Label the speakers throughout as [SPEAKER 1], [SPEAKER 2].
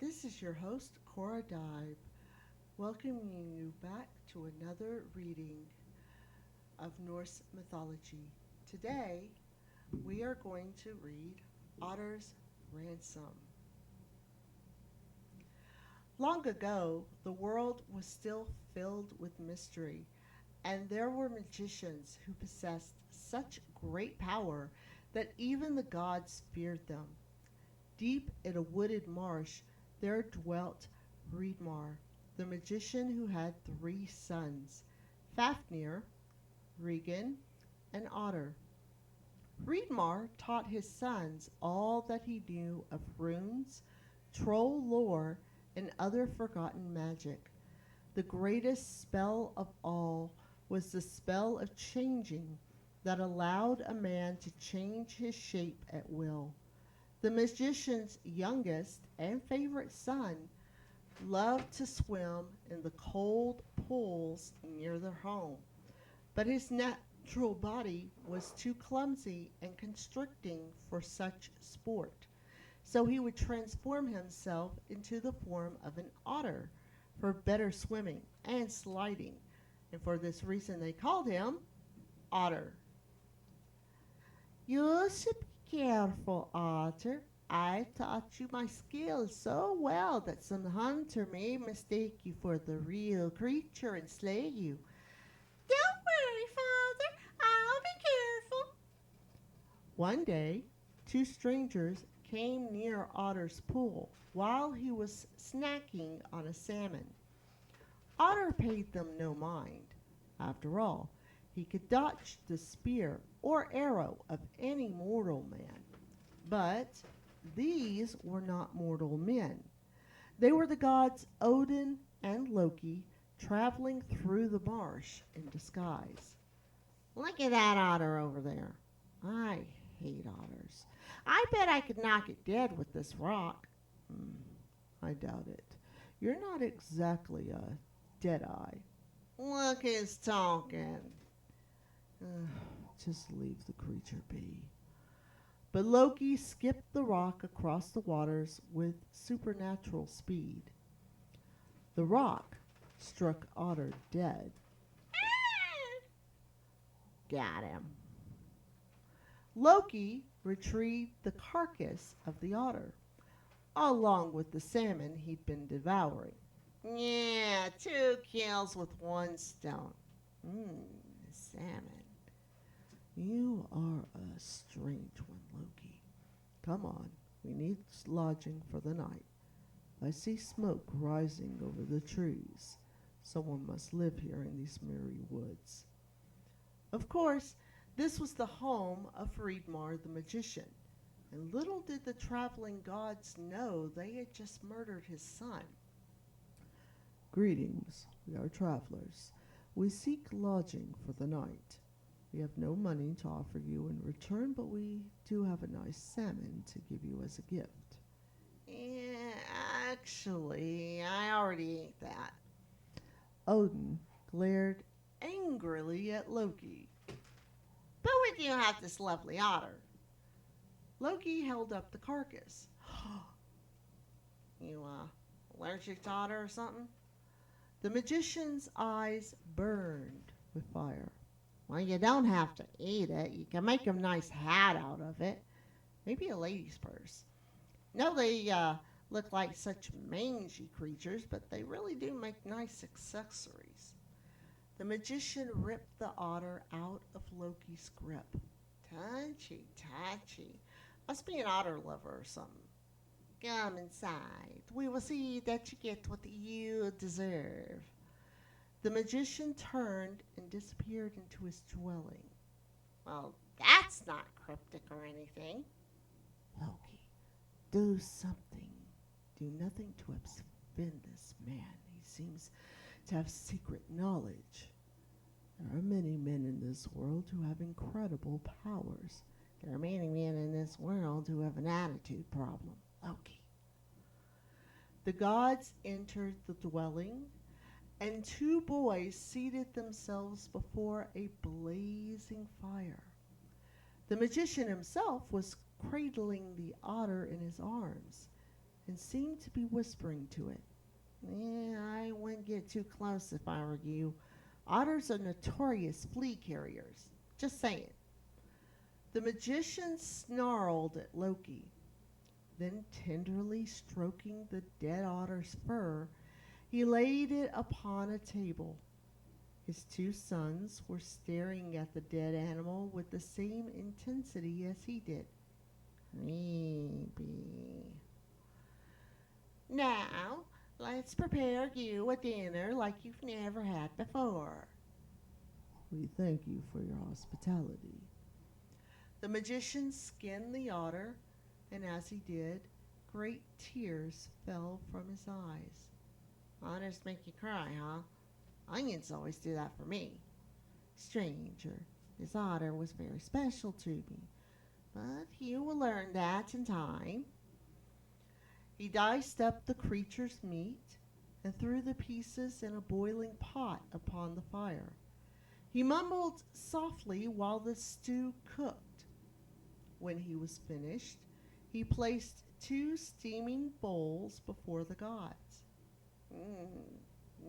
[SPEAKER 1] This is your host, Cora Dive, welcoming you back to another reading of Norse mythology. Today, we are going to read Otter's Ransom. Long ago, the world was still filled with mystery, and there were magicians who possessed such great power that even the gods feared them. Deep in a wooded marsh, there dwelt Hreidmar, the magician who had three sons, Fafnir, Regan, and Otter. Hreidmar taught his sons all that he knew of runes, troll lore, and other forgotten magic. The greatest spell of all was the spell of changing that allowed a man to change his shape at will. The magician's youngest and favorite son loved to swim in the cold pools near their home, but his natural body was too clumsy and constricting for such sport. So he would transform himself into the form of an otter for better swimming and sliding, and for this reason they called him Otter. You should be careful, Otter. I taught you my skills so well that some hunter may mistake you for the real creature and slay you. Don't worry, Father. I'll be careful. One day, two strangers came near Otter's pool while he was snacking on a salmon. Otter paid them no mind. After all, he could dodge the spear or arrow of any mortal man. But these were not mortal men. They were the gods Odin and Loki traveling through the marsh in disguise. Look at that otter over there. I hate otters. I bet I could knock it dead with this rock. I doubt it. You're not exactly a deadeye. Look who's talking. Just leave the creature be. But Loki skipped the rock across the waters with supernatural speed. The rock struck Otter dead. Got him. Loki retrieved the carcass of the otter, along with the salmon he'd been devouring. Yeah, two kills with one stone. Salmon. You are a strange one, Loki. Come on, we need lodging for the night. I see smoke rising over the trees. Someone must live here in these merry woods. Of course, this was the home of Hreidmar the magician, and little did the traveling gods know they had just murdered his son. Greetings, we are travelers. We seek lodging for the night. We have no money to offer you in return, but we do have a nice salmon to give you as a gift. Yeah, actually, I already ate that. Odin glared angrily at Loki. But we do have this lovely otter. Loki held up the carcass. You, allergic to otter or something? The magician's eyes burned with fire. Well, you don't have to eat it. You can make a nice hat out of it. Maybe a lady's purse. No, they look like such mangy creatures, but they really do make nice accessories. The magician ripped the otter out of Loki's grip. Touchy, touchy. Must be an otter lover or something. Come inside. We will see that you get what you deserve. The magician turned and disappeared into his dwelling. Well, that's not cryptic or anything. Loki, do something. Do nothing to offend this man. He seems to have secret knowledge. There are many men in this world who have incredible powers. There are many men in this world who have an attitude problem. Loki. The gods entered the dwelling, and two boys seated themselves before a blazing fire. The magician himself was cradling the otter in his arms, and seemed to be whispering to it. Yeah, I wouldn't get too close if I were you. Otters are notorious flea carriers. Just saying. The magician snarled at Loki. Then, tenderly stroking the dead otter's fur, he laid it upon a table. His two sons were staring at the dead animal with the same intensity as he did. Maybe. Now, let's prepare you a dinner like you've never had before.
[SPEAKER 2] We thank you for your hospitality.
[SPEAKER 1] The magician skinned the otter, and as he did, great tears fell from his eyes. Otters make you cry, huh? Onions always do that for me. Stranger, this otter was very special to me, but you will learn that in time. He diced up the creature's meat and threw the pieces in a boiling pot upon the fire. He mumbled softly while the stew cooked. When he was finished, he placed 2 steaming bowls before the gods.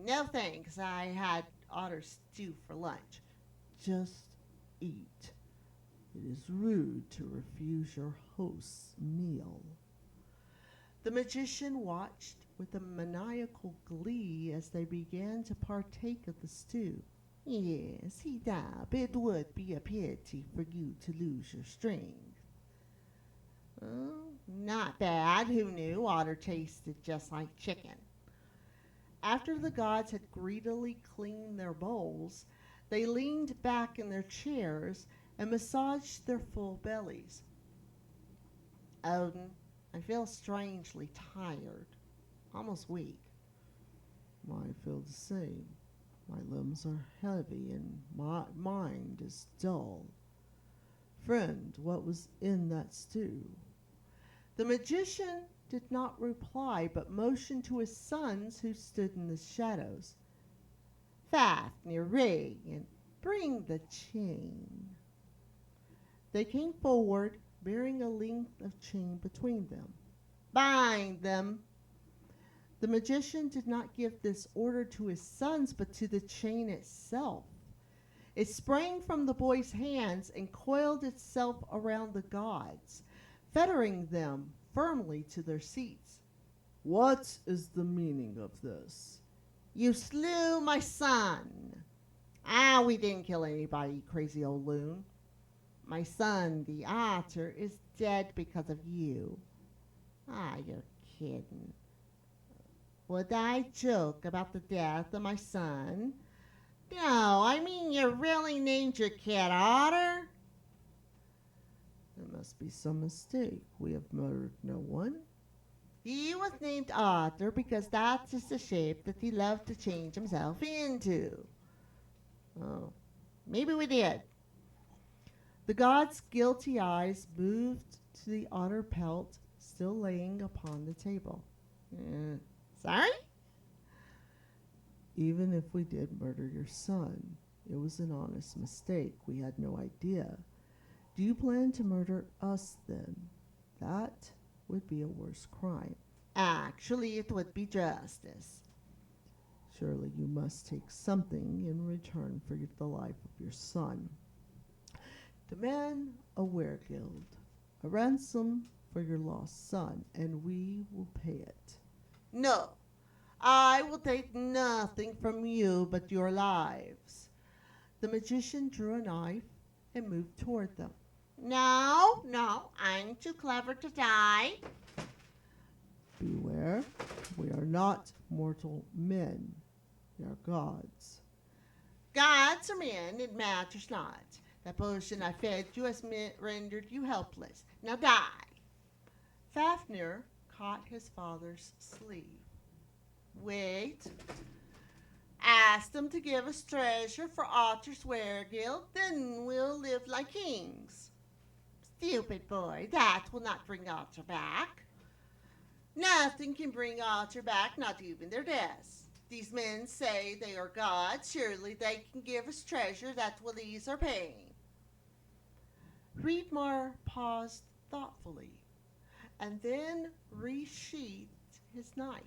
[SPEAKER 1] No thanks, I had otter stew for lunch.
[SPEAKER 2] Just eat. It is rude to refuse your host's meal.
[SPEAKER 1] The magician watched with a maniacal glee as they began to partake of the stew. Yes, he died. It would be a pity for you to lose your strength. Oh, not bad. Who knew otter tasted just like chicken? After the gods had greedily cleaned their bowls, they leaned back in their chairs and massaged their full bellies. Odin, I feel strangely tired, almost weak.
[SPEAKER 2] I feel the same. My limbs are heavy and my mind is dull. Friend, what was in that stew?
[SPEAKER 1] The magician did not reply, but motioned to his sons who stood in the shadows. Fafnir, ring, and bring the chain. They came forward, bearing a length of chain between them. Bind them. The magician did not give this order to his sons, but to the chain itself. It sprang from the boys' hands and coiled itself around the gods, fettering them firmly to their seats.
[SPEAKER 2] What is the meaning of this?
[SPEAKER 1] You slew my son. We didn't kill anybody, you crazy old loon. My son, the otter, is dead because of you. You're kidding. Would I joke about the death of my son? No, I mean you really named your kid Otter?
[SPEAKER 2] There must be some mistake. We have murdered no one.
[SPEAKER 1] He was named Otter because that's just the shape that he loved to change himself into. Oh, maybe we did. The god's guilty eyes moved to the otter pelt still laying upon the table. Sorry?
[SPEAKER 2] Even if we did murder your son, it was an honest mistake. We had no idea. Do you plan to murder us then? That would be a worse crime.
[SPEAKER 1] Actually, it would be justice.
[SPEAKER 2] Surely you must take something in return for the life of your son. Demand a weregild, a ransom for your lost son, and we will pay it.
[SPEAKER 1] No, I will take nothing from you but your lives. The magician drew a knife and moved toward them. No, I'm too clever to die.
[SPEAKER 2] Beware, we are not mortal men. We are gods.
[SPEAKER 1] Gods or men, it matters not. That potion I fed you has rendered you helpless. Now die. Fafnir caught his father's sleeve. Wait. Ask them to give us treasure for Otter's Weregild, then we'll live like kings. Stupid boy, that will not bring Otter back. Nothing can bring Otter back, not even their deaths. These men say they are gods. Surely they can give us treasure that will ease our pain. Reedmar paused thoughtfully. and then resheathed his knife.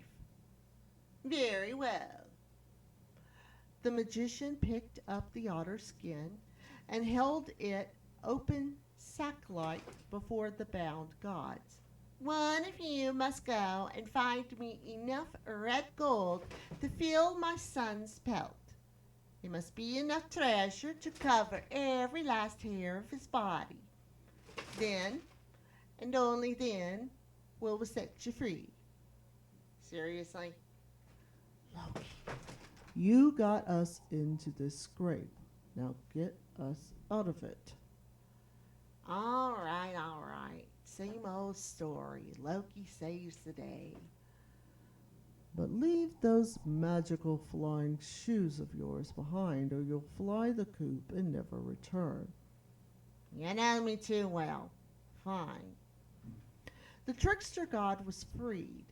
[SPEAKER 1] Very well. The magician picked up the otter's skin and held it open sack-like before the bound gods. One of you must go and find me enough red gold to fill my son's pelt. It must be enough treasure to cover every last hair of his body. Then, and only then, will we set you free. Seriously?
[SPEAKER 2] Loki, you got us into this scrape. Now get us out of it.
[SPEAKER 1] All right, all right. Same old story. Loki saves the day.
[SPEAKER 2] But leave those magical flying shoes of yours behind, or you'll fly the coop and never return.
[SPEAKER 1] You know me too well. Fine.
[SPEAKER 2] The trickster god was freed.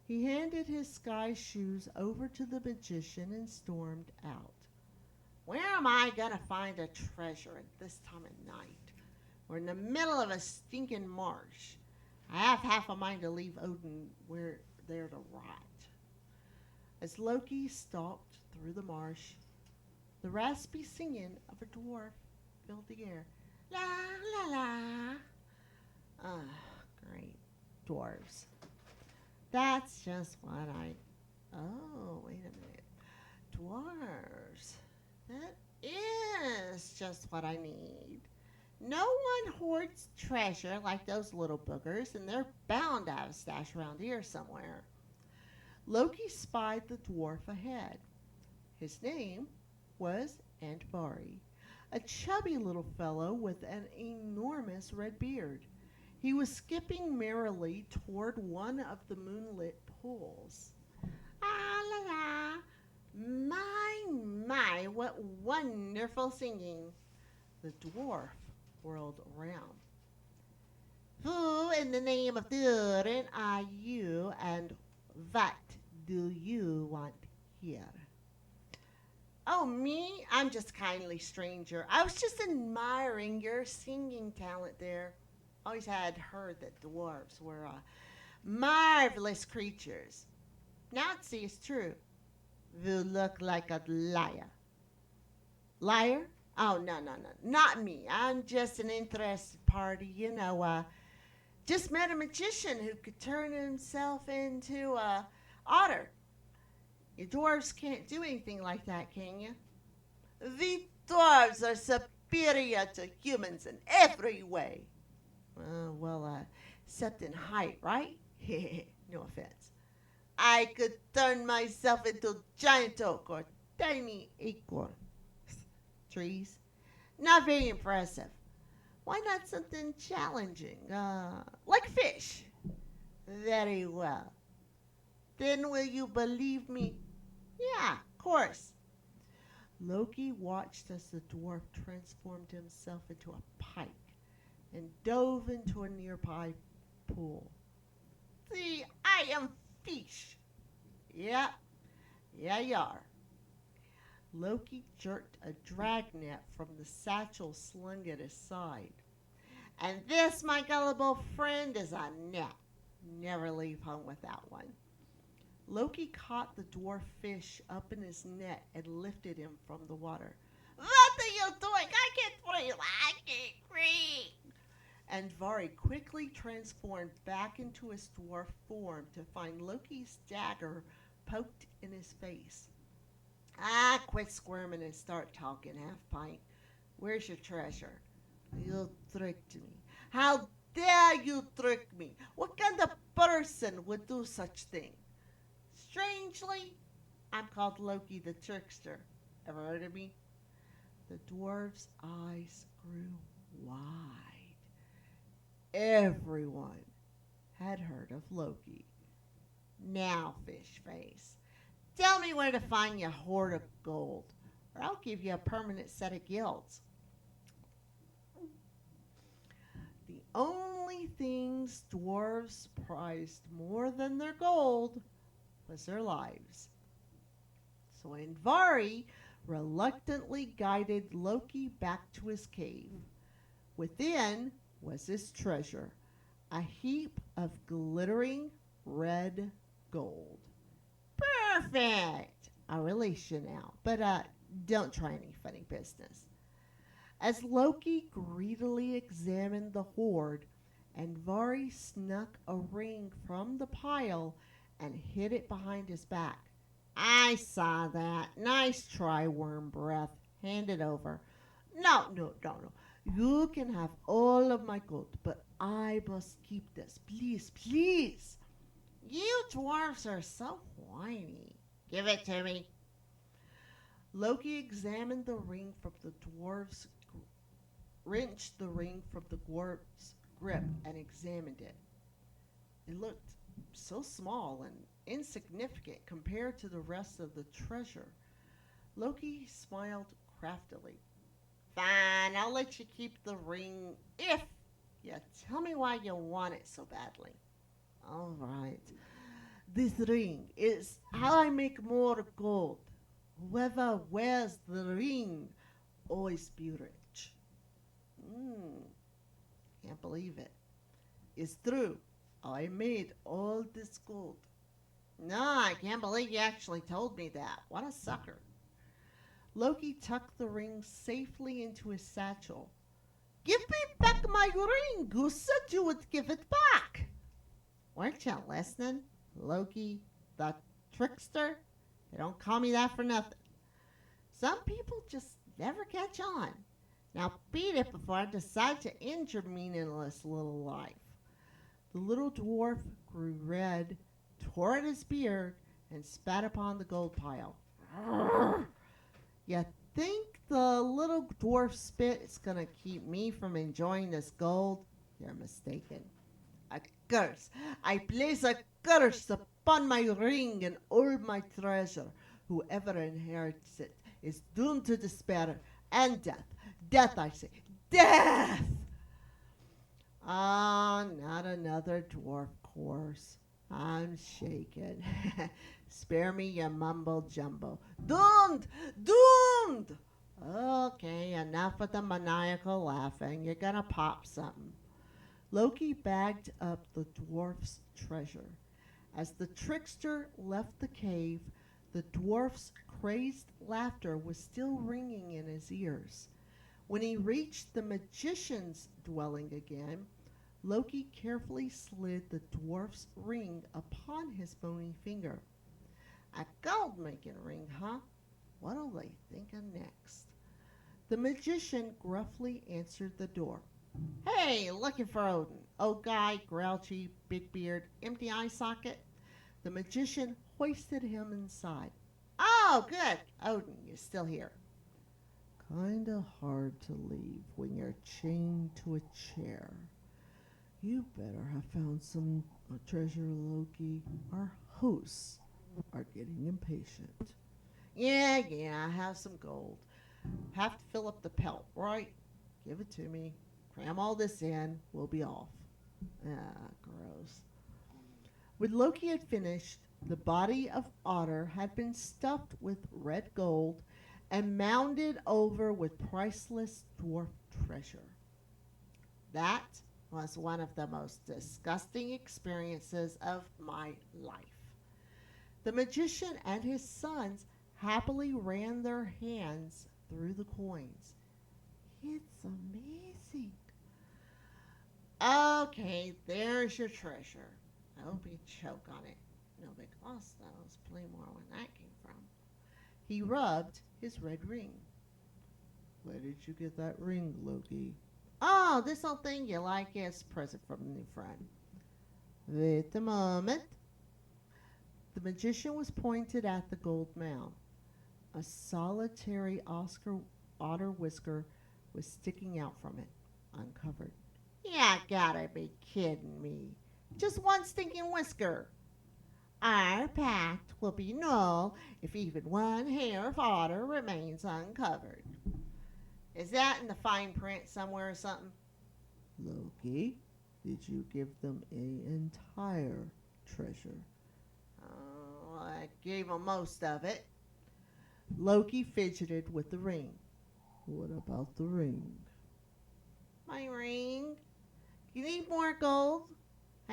[SPEAKER 2] He handed his sky shoes over to the magician and stormed out.
[SPEAKER 1] Where am I going to find a treasure at this time of night? We're in the middle of a stinking marsh. I have half a mind to leave Odin where there to rot.
[SPEAKER 2] As Loki stalked through the marsh, the raspy singing of a dwarf filled the air.
[SPEAKER 1] La la la. Ah, great.
[SPEAKER 2] Dwarves.
[SPEAKER 1] That's just what I... Oh, wait a minute. Dwarves. That is just what I need. No one hoards treasure like those little boogers, and they're bound to have a stash around here somewhere.
[SPEAKER 2] Loki spied the dwarf ahead. His name was Andvari, a chubby little fellow with an enormous red beard. He was skipping merrily toward one of the moonlit pools.
[SPEAKER 1] Ah la la. My, what wonderful singing.
[SPEAKER 2] The dwarf whirled around.
[SPEAKER 1] Who in the name of Durin are you, and what do you want here? Oh, me? I'm just a kindly stranger. I was just admiring your singing talent there. Always had heard that dwarves were marvelous creatures. Now see, it's true. You look like a liar. Liar? Oh, no, not me. I'm just an interested party, just met a magician who could turn himself into a otter. You dwarves can't do anything like that, can you? The dwarves are superior to humans in every way. Except in height, right? No offense. I could turn myself into giant oak or tiny acorn. Trees. Not very impressive. Why not something challenging, like fish? Very well. Then will you believe me? Yeah, of course.
[SPEAKER 2] Loki watched as the dwarf transformed himself into a pike and dove into a nearby pool.
[SPEAKER 1] See, I am fish. Yeah, you are.
[SPEAKER 2] Loki jerked a dragnet from the satchel slung at his side.
[SPEAKER 1] And this, my gullible friend, is a net. Never leave home without one.
[SPEAKER 2] Loki caught the dwarf fish up in his net and lifted him from the water.
[SPEAKER 1] What are you doing? I can't breathe. I can't breathe.
[SPEAKER 2] Andvari quickly transformed back into his dwarf form to find Loki's dagger poked in his face.
[SPEAKER 1] Quit squirming and start talking, half-pint. Where's your treasure?
[SPEAKER 2] You tricked me.
[SPEAKER 1] How dare you trick me? What kind of person would do such thing? Strangely, I'm called Loki the Trickster. Ever heard of me?
[SPEAKER 2] The dwarf's eyes grew wide. Everyone had heard of Loki.
[SPEAKER 1] Now, fish face, tell me where to find your hoard of gold, or I'll give you a permanent set of gills.
[SPEAKER 2] The only things dwarves prized more than their gold was their lives. So Andvari reluctantly guided Loki back to his cave. Within was his treasure, a heap of glittering red gold. Perfect! I really should now, but don't try any funny business. As Loki greedily examined the hoard, Andvari snuck a ring from the pile and hid it behind his back. I saw that. Nice try, worm breath. Hand it over. No, no, no, no. You can have all of my gold, but I must keep this. Please, please. You dwarfs are so whiny. Give it to me. Loki examined the ring from the dwarf's wrenched the ring from the dwarf's grip and examined it. It looked so small and insignificant compared to the rest of the treasure. Loki smiled craftily. Fine, I'll let you keep the ring if you tell me why you want it so badly. All right. This ring is how I make more gold. Whoever wears the ring always be rich. Mm, can't believe it. It's true. I made all this gold. No, I can't believe you actually told me that. What a sucker. Loki tucked the ring safely into his satchel. Give me back my ring! You said you would give it back! Weren't you listening, Loki, the trickster? They don't call me that for nothing. Some people just never catch on. Now beat it before I decide to end your meaningless little life. The little dwarf grew red, tore at his beard, and spat upon the gold pile. You think the little dwarf spit is going to keep me from enjoying this gold? You're mistaken. A curse. I place a curse upon my ring and all my treasure. Whoever inherits it is doomed to despair and death. Death, I say. Death! Ah, not another dwarf course. I'm shaken. Spare me your mumbo jumbo. Doomed! Doomed! Okay, enough with the maniacal laughing. You're gonna pop something. Loki bagged up the dwarf's treasure. As the trickster left the cave, the dwarf's crazed laughter was still ringing in his ears. When he reached the magician's dwelling again, Loki carefully slid the dwarf's ring upon his bony finger. A gold-making ring, huh? What'll they think of next? The magician gruffly answered the door. Hey, looking for Odin. Old guy, grouchy, big beard, empty eye socket. The magician hoisted him inside. Oh, good. Odin, you're still here. Kinda hard to leave when you're chained to a chair. You better have found some treasure, Loki. Our hosts are getting impatient. Yeah, I have some gold. Have to fill up the pelt, right? Give it to me. Cram all this in. We'll be off. Ah, gross. When Loki had finished, the body of Otter had been stuffed with red gold and mounded over with priceless dwarf treasure. That was one of the most disgusting experiences of my life. The magician and his sons happily ran their hands through the coins. It's amazing. Okay, there's your treasure. I hope you choke on it. No big loss, though. There's plenty more where that came from. He rubbed his red ring. Where did you get that ring, Loki? Oh, this old thing you like as a present from a new friend. Wait a moment. The magician was pointed at the gold mound. A solitary otter whisker was sticking out from it, uncovered. Yeah, gotta be kidding me. Just one stinking whisker. Our pact will be null if even one hair of otter remains uncovered. Is that in the fine print somewhere or something? Loki, did you give them an entire treasure? Oh, I gave them most of it. Loki fidgeted with the ring. What about the ring? My ring? You need more gold?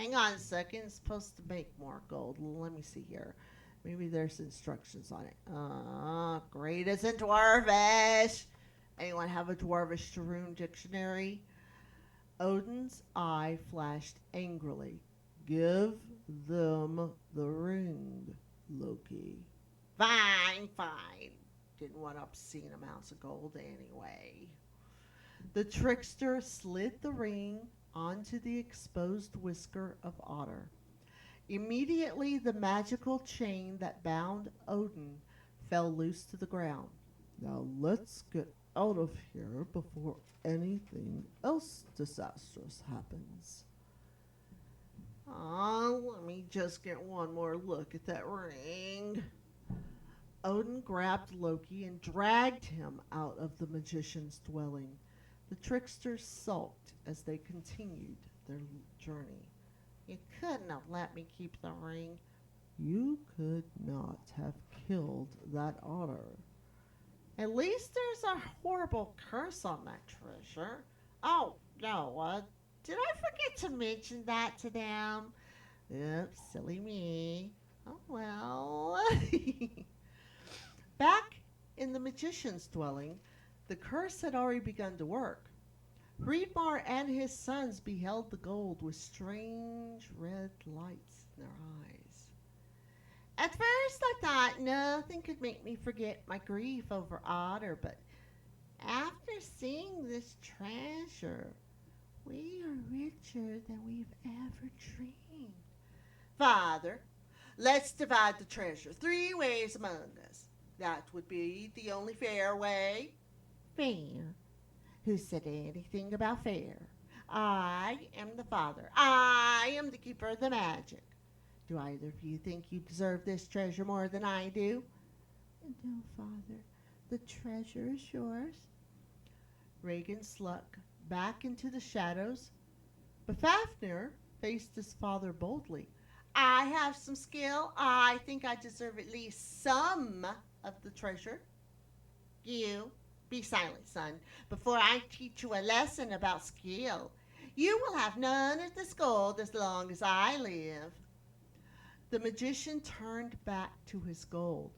[SPEAKER 1] hang on a second. It's supposed to make more gold. Let me see here. Maybe there's instructions on it. Great as in Dwarvish. Anyone have a Dwarvish rune dictionary? Odin's eye flashed angrily. Give them the ring, Loki. Fine, fine. Didn't want obscene amounts of gold anyway. The trickster slid the ring onto the exposed whisker of Otter. Immediately, the magical chain that bound Odin fell loose to the ground. Now let's get out of here before anything else disastrous happens. Let me just get one more look at that ring. Odin grabbed Loki and dragged him out of the magician's dwelling. The tricksters sulked as they continued their journey. You couldn't have let me keep the ring. You could not have killed that otter. At least there's a horrible curse on that treasure. Oh, no, did I forget to mention that to them? Oops, silly me. Oh, well. Back in the magician's dwelling, the curse had already begun to work. Hreidmar and his sons beheld the gold with strange red lights in their eyes. At first I thought nothing could make me forget my grief over Otter, but after seeing this treasure, we are richer than we've ever dreamed. Father, let's divide the treasure 3 ways among us. That would be the only fair way. Fair? Who said anything about fair? I am the father. I am the keeper of the magic. Do either of you think you deserve this treasure more than I do? No, Father. The treasure is yours. Regan slunk back into the shadows, but Fafnir faced his father boldly. I have some skill. I think I deserve at least some of the treasure. You, be silent, son, before I teach you a lesson about skill. You will have none of this gold as long as I live. The magician turned back to his gold,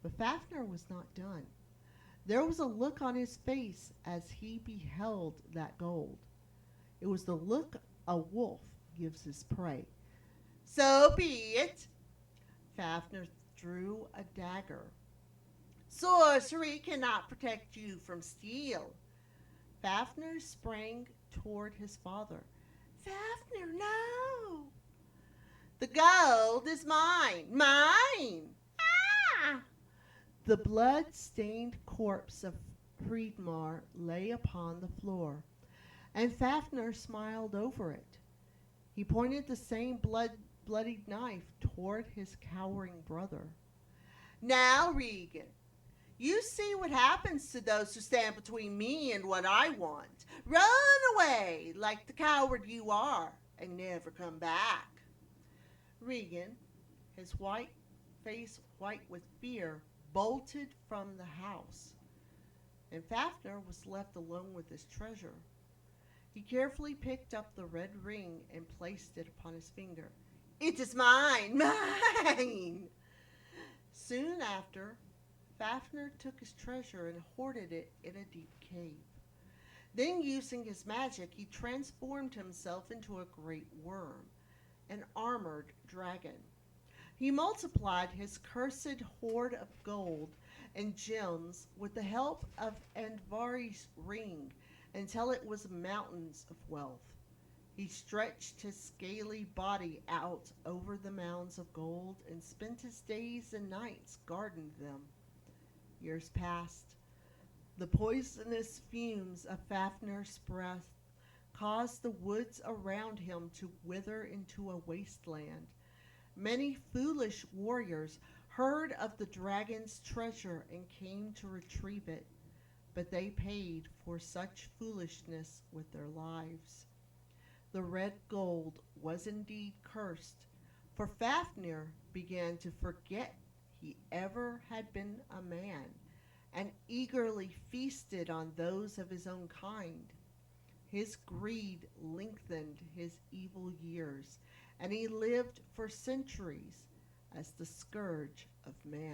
[SPEAKER 1] but Fafnir was not done. There was a look on his face as he beheld that gold. It was the look a wolf gives his prey. So be it. Fafnir drew a dagger. Sorcery cannot protect you from steel. Fafnir sprang toward his father. Fafnir, no! The gold is mine! Mine! Ah! The blood-stained corpse of Hreidmar lay upon the floor, and Fafnir smiled over it. He pointed the same bloodied knife toward his cowering brother. Now, Regan, you see what happens to those who stand between me and what I want. Run away like the coward you are and never come back. Regan, his white face white with fear, bolted from the house, and Fafnir was left alone with his treasure. He carefully picked up the red ring and placed it upon his finger. It is mine, mine! Soon after, Fafnir took his treasure and hoarded it in a deep cave. Then, using his magic, he transformed himself into a great worm, an armored dragon. He multiplied his cursed hoard of gold and gems with the help of Andvari's ring until it was mountains of wealth. He stretched his scaly body out over the mounds of gold and spent his days and nights guarding them. Years passed. The poisonous fumes of Fafnir's breath caused the woods around him to wither into a wasteland. Many foolish warriors heard of the dragon's treasure and came to retrieve it, but they paid for such foolishness with their lives. The red gold was indeed cursed, for Fafnir began to forget he ever had been a man, and eagerly feasted on those of his own kind. His greed lengthened his evil years,
[SPEAKER 2] and he lived for centuries as the scourge of man.